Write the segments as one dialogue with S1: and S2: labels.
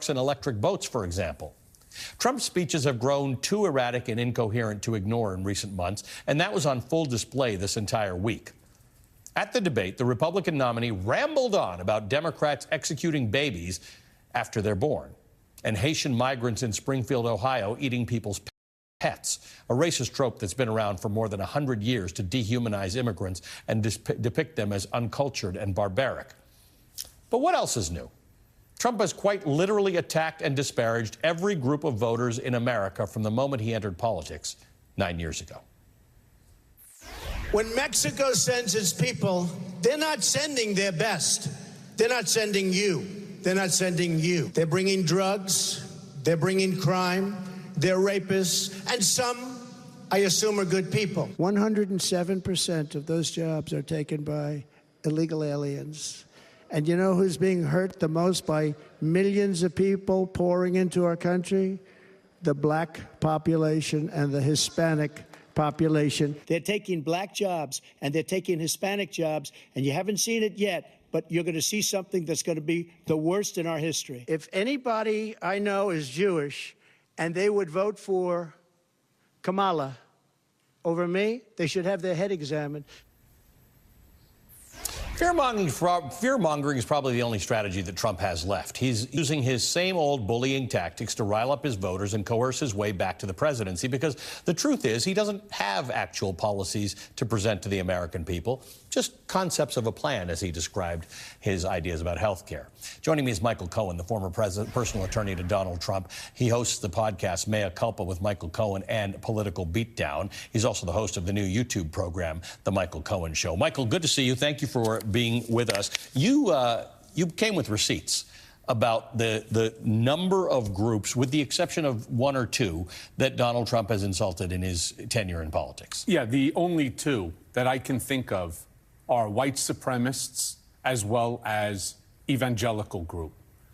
S1: trucks and electric boats, for example. Trump's speeches have grown too erratic and incoherent to ignore in recent months, and that was on full display this entire week. At the debate, the Republican nominee rambled on about Democrats executing babies after they're born, and Haitian migrants in Springfield, Ohio, eating people's pets, a racist trope that's been around for more than 100 years to dehumanize immigrants and depict them as uncultured and barbaric. But what else is new? Trump has quite literally attacked and disparaged every group of voters in America from the moment he entered politics 9 years ago.
S2: When Mexico sends its people, they're not sending their best. They're not sending you. They're not sending you. They're bringing drugs. They're bringing crime. They're rapists. And some, I assume, are good people. 107% of those jobs are taken by illegal aliens. And you know who's being hurt the most by millions of people pouring into our country? The black population and the Hispanic population. They're taking black jobs and they're taking Hispanic jobs, and you haven't seen it yet, but you're going to see something that's going to be the worst in our history. If anybody I know is Jewish and they would vote for Kamala over me, they should have their head examined.
S1: Fear-mongering is probably the only strategy that Trump has left. He's using his same old bullying tactics to rile up his voters and coerce his way back to the presidency, because the truth is he doesn't have actual policies to present to the American people, just concepts of a plan, as he described his ideas about health care. Joining me is Michael Cohen, the former personal attorney to Donald Trump. He hosts the podcast Mea Culpa with Michael Cohen and Political Beatdown. He's also the host of the new YouTube program, The Michael Cohen Show. Michael, good to see you. Thank you for being with us. You came with receipts about the number of groups, with the exception of one or two, that Donald Trump has insulted in his tenure in politics.
S3: Yeah, the only two that I can think of are white supremacists as well as evangelical group.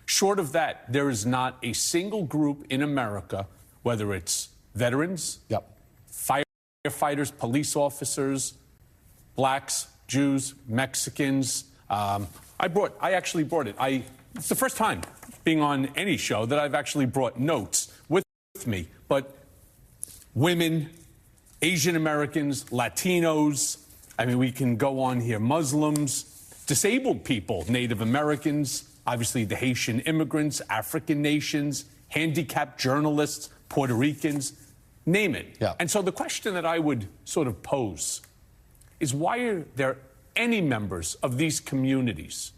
S3: Short of that, there is not a single group in America, whether it's veterans, firefighters, police officers, blacks, Jews, Mexicans. I actually brought it. It's the first time being on any show that I've actually brought notes with me. But women, Asian Americans, Latinos, I mean, we can go on here, Muslims, disabled people, Native Americans, obviously the Haitian immigrants, African nations, handicapped journalists, Puerto Ricans, name it.
S1: Yeah.
S3: And so the question that I would sort of pose is, why are there any members of these communities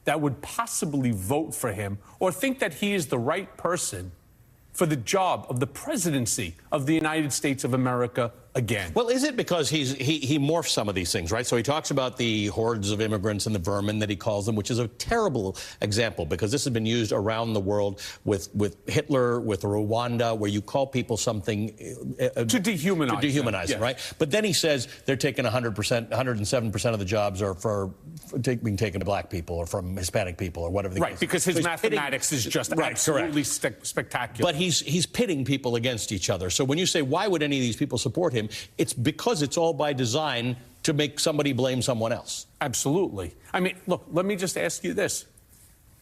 S3: that would possibly vote for him or think that he is the right person for the job of the presidency of the United States of America again?
S1: Well, is it because he morphs some of these things, right? So he talks about the hordes of immigrants and the vermin that he calls them, which is a terrible example, because this has been used around the world with Hitler, with Rwanda, where you call people something
S3: to dehumanize
S1: them, right? But then he says they're taking 100%, 107% of the jobs are being taken to black people or from Hispanic people or whatever the case.
S3: Right, because his mathematics is just absolutely spectacular.
S1: But he's pitting people against each other. So when you say, why would any of these people support him, it's because it's all by design to make somebody blame someone else.
S3: Absolutely. I mean, look, let me just ask you this.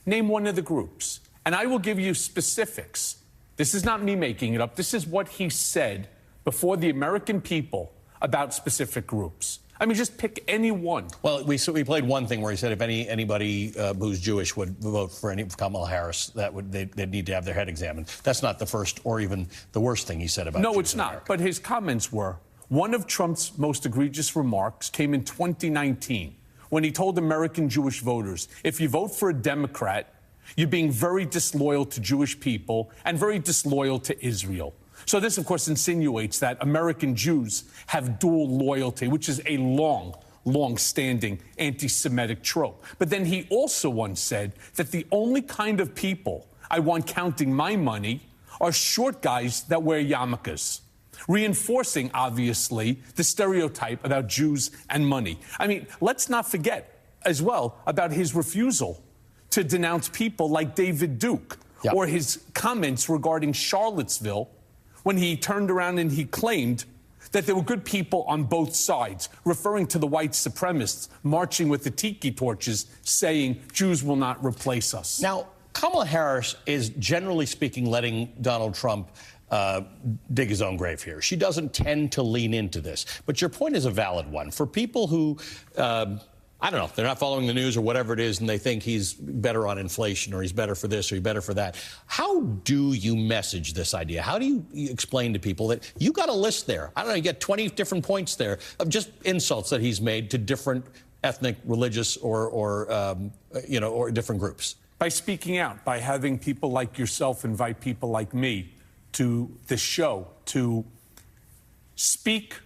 S3: Name one of the groups, and I will give you specifics. This is not me making it up. This is what he said before the American people about specific groups. I mean, just pick any one.
S1: Well, we played one thing where he said if anybody who's Jewish would vote for Kamala Harris, they'd need to have their head examined. That's not the first or even the worst thing he said about Jews.
S3: No, it's not. But his comments were, one of Trump's most egregious remarks came in 2019 when he told American Jewish voters, if you vote for a Democrat, you're being very disloyal to Jewish people and very disloyal to Israel. So this, of course, insinuates that American Jews have dual loyalty, which is a long-standing anti-Semitic trope. But then he also once said that the only kind of people I want counting my money are short guys that wear yarmulkes, reinforcing, obviously, the stereotype about Jews and money. I mean, let's not forget, as well, about his refusal to denounce people like David Duke, or his comments regarding Charlottesville, when he turned around and he claimed that there were good people on both sides, referring to the white supremacists marching with the tiki torches, saying Jews will not replace us.
S1: Now, Kamala Harris is, generally speaking, letting Donald Trump dig his own grave here. She doesn't tend to lean into this. But your point is a valid one. For people who, I don't know, they're not following the news or whatever it is, and they think he's better on inflation or he's better for this or he's better for that. How do you message this idea? How do you explain to people that you got a list there? I don't know, you get 20 different points there of just insults that he's made to different ethnic, religious, or different groups?
S3: By speaking out, by having people like yourself invite people like me to this show to speak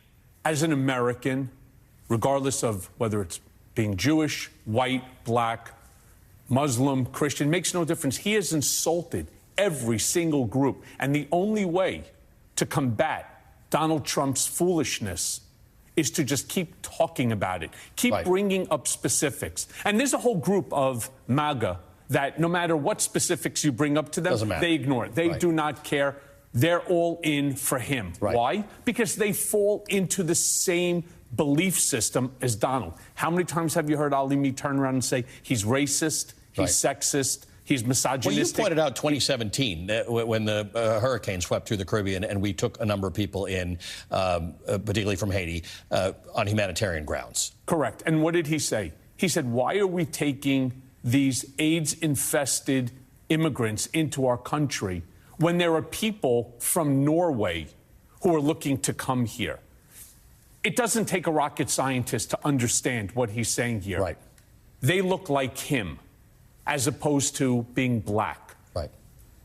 S3: as an American, regardless of whether it's being Jewish, white, black, Muslim, Christian, makes no difference. He has insulted every single group. And the only way to combat Donald Trump's foolishness is to just keep talking about it, keep bringing up specifics. And there's a whole group of MAGA that no matter what specifics you bring up to them, they ignore it. They do not care. They're all in for him. Why? Because they fall into the same belief system as Donald. How many times have you heard Ali Me turn around and say he's racist, he's sexist, he's misogynistic?
S1: Well, you pointed out 2017 when the hurricane swept through the Caribbean and we took a number of people in, particularly from Haiti, on humanitarian grounds.
S3: Correct. And what did he say? He said, why are we taking these AIDS-infested immigrants into our country when there are people from Norway who are looking to come here? It doesn't take a rocket scientist to understand what he's saying here. They look like him, as opposed to being black.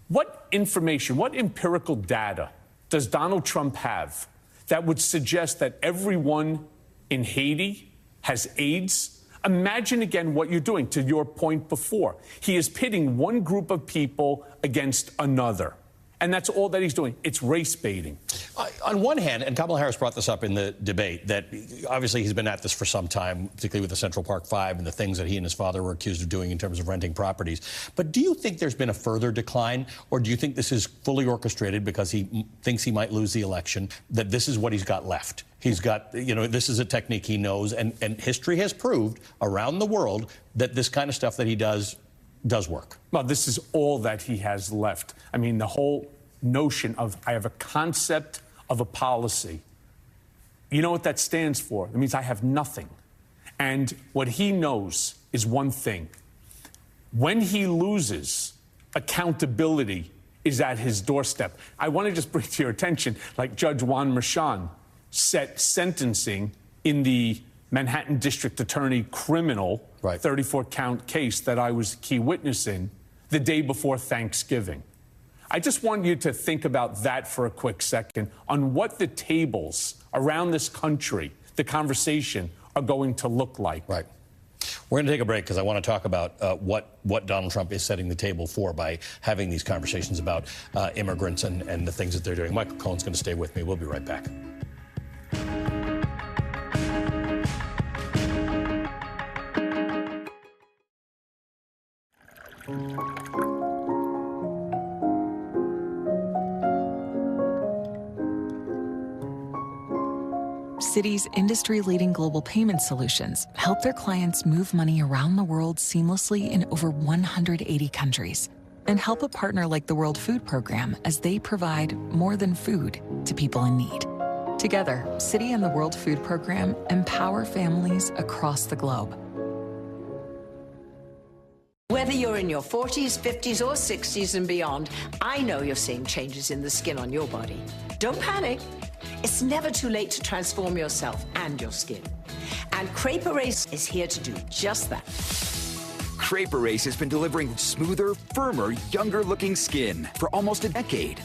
S3: What information, what empirical data does Donald Trump have that would suggest that everyone in Haiti has AIDS? Imagine again what you're doing, to your point before. He is pitting one group of people against another. And that's all that he's doing. It's race baiting.
S1: On one hand, and Kamala Harris brought this up in the debate, that obviously he's been at this for some time, particularly with the Central Park Five and the things that he and his father were accused of doing in terms of renting properties. But do you think there's been a further decline, or do you think this is fully orchestrated because he thinks he might lose the election, that this is what he's got left? He's got, this is a technique he knows, and history has proved around the world that this kind of stuff that he does work.
S3: Well, this is all that he has left. I mean, the whole notion of I have a concept of a policy. You know what that stands for? It means I have nothing. And what he knows is one thing. When he loses, accountability is at his doorstep. I want to just bring to your attention, like Judge Juan Merchan set sentencing in the Manhattan District Attorney criminal 34-count case that I was a key witness in the day before Thanksgiving. I just want you to think about that for a quick second on what the tables around this country, the conversation, are going to look like.
S1: We're going to take a break because I want to talk about what Donald Trump is setting the table for by having these conversations about immigrants and the things that they're doing. Michael Cohen's going to stay with me. We'll be right back.
S4: Citi's industry-leading global payment solutions help their clients move money around the world seamlessly in over 180 countries, and help a partner like the World Food Program as they provide more than food to people in need. Together, Citi and the World Food Program empower families across the globe.
S5: Whether you're in your 40s, 50s, or 60s and beyond, I know you're seeing changes in the skin on your body. Don't panic. It's never too late to transform yourself and your skin. And Crepe Erase is here to do just that.
S6: Crepe Erase has been delivering smoother, firmer, younger-looking skin for almost a decade.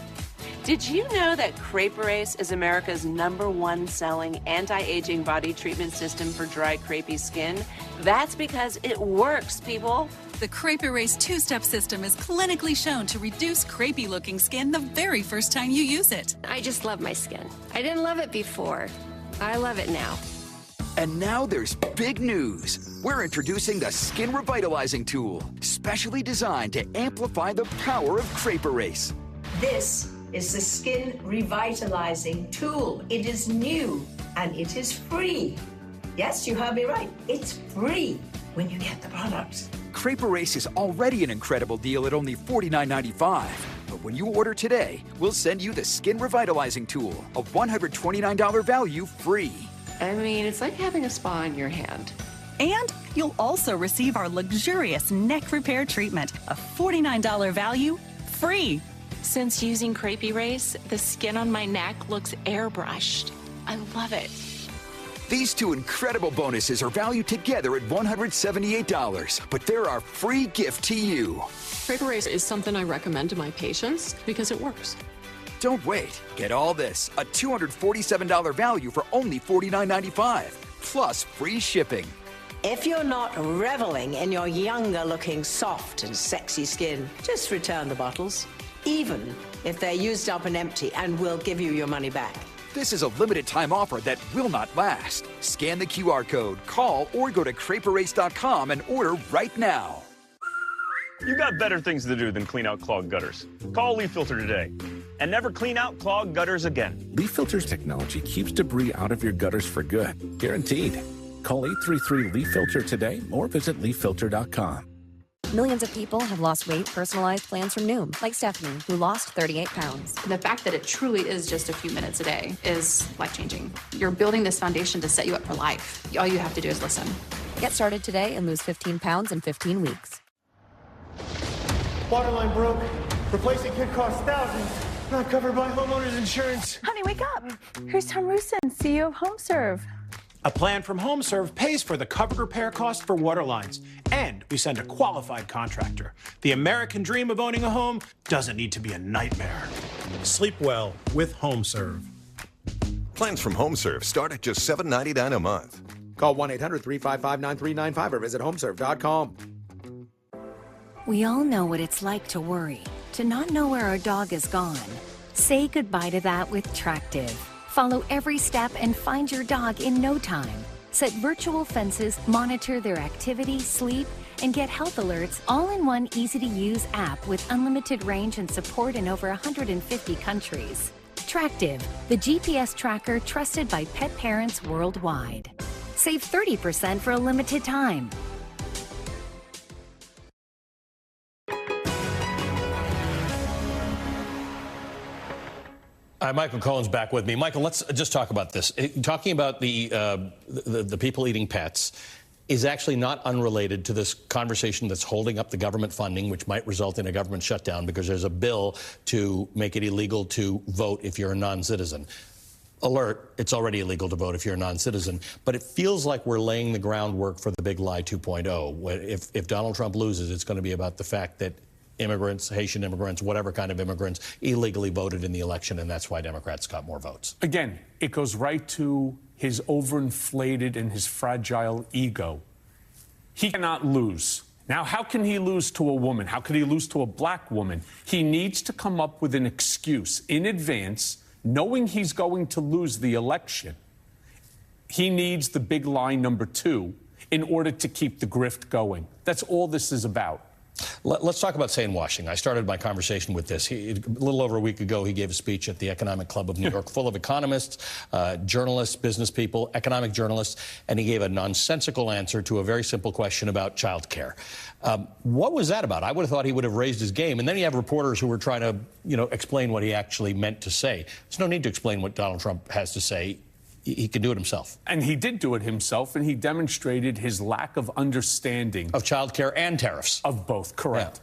S7: Did you know that Crepe Erase is America's #1 selling anti-aging body treatment system for dry, crepey skin? That's because it works, people.
S8: The Crepe Erase two-step system is clinically shown to reduce crepey-looking skin the very first time you use it.
S9: I just love my skin. I didn't love it before. I love it now.
S6: And now there's big news. We're introducing the Skin Revitalizing Tool, specially designed to amplify the power of Crepe Erase.
S5: This is the Skin Revitalizing Tool. It is new and it is free. Yes, you heard me right. It's free when you get the product.
S6: Crepe Erase is already an incredible deal at only $49.95. But when you order today, we'll send you the Skin Revitalizing Tool, a $129 value free.
S7: I mean, it's like having a spa in your hand.
S8: And you'll also receive our luxurious neck repair treatment, a $49 value, free.
S10: Since using Crepe Erase, the skin on my neck looks airbrushed. I love it.
S6: These two incredible bonuses are valued together at $178, but they're our free gift to you.
S10: Crepe Erase is something I recommend to my patients because it works.
S6: Don't wait. Get all this, a $247 value for only $49.95, plus free shipping.
S5: If you're not reveling in your younger-looking, soft and sexy skin, just return the bottles, even if they're used up and empty, and we'll give you your money back.
S6: This is a limited-time offer that will not last. Scan the QR code, call, or go to crepeerase.com and order right now.
S11: You got better things to do than clean out clogged gutters. Call Leaf Filter today and never clean out clogged gutters again.
S12: Leaf Filter's technology keeps debris out of your gutters for good. Guaranteed. Call 833-LEAF-FILTER today or visit leaffilter.com.
S13: Millions of people have lost weight. Personalized plans from Noom, like Stephanie, who lost 38 pounds.
S14: The fact that it truly is just a few minutes a day is life-changing. You're building this foundation to set you up for life. All you have to do is listen.
S13: Get started today and lose 15 pounds in 15 weeks.
S2: Waterline broke. Replacing kit costs thousands. Not covered by homeowners insurance.
S15: Honey, wake up. Here's Tom Rusin, CEO of HomeServe.
S16: A plan from HomeServe pays for the covered repair cost for water lines, and we send a qualified contractor. The American dream of owning a home doesn't need to be a nightmare. Sleep well with HomeServe.
S17: Plans from HomeServe start at just $7.99 a month.
S18: Call 1-800-355-9395 or visit homeserve.com.
S19: We all know what it's like to worry, to not know where our dog is gone. Say goodbye to that with Tractive. Follow every step and find your dog in no time. Set virtual fences, monitor their activity, sleep, and get health alerts all in one easy-to-use app with unlimited range and support in over 150 countries. Tractive, the GPS tracker trusted by pet parents worldwide. Save 30% for a limited time.
S1: Michael Cohen's back with me. Michael, let's just talk about this. Talking about the people eating pets is actually not unrelated to this conversation that's holding up the government funding, which might result in a government shutdown because there's a bill to make it illegal to vote if you're a non-citizen. Alert, it's already illegal to vote if you're a non-citizen, but it feels like we're laying the groundwork for the big lie 2.0. If Donald Trump loses, it's going to be about the fact that immigrants, Haitian immigrants, whatever kind of immigrants, illegally voted in the election, and that's why Democrats got more votes.
S3: Again, it goes right to his overinflated and his fragile ego. He cannot lose. Now, how can he lose to a woman? How could he lose to a black woman? He needs to come up with an excuse in advance, knowing he's going to lose the election. He needs the big lie number 2 in order to keep the grift going. That's all this is about.
S1: Let's talk about sane washing. I started my conversation with this. A little over a week ago, he gave a speech at the Economic Club of New York full of economists, journalists, business people, economic journalists, and he gave a nonsensical answer to a very simple question about child care. What was that about? I would have thought he would have raised his game. And then you have reporters who were trying to, explain what he actually meant to say. There's no need to explain what Donald Trump has to say. He can do it himself.
S3: And he did do it himself, and he demonstrated his lack of understanding.
S1: Of child care and tariffs.
S3: Of both, correct.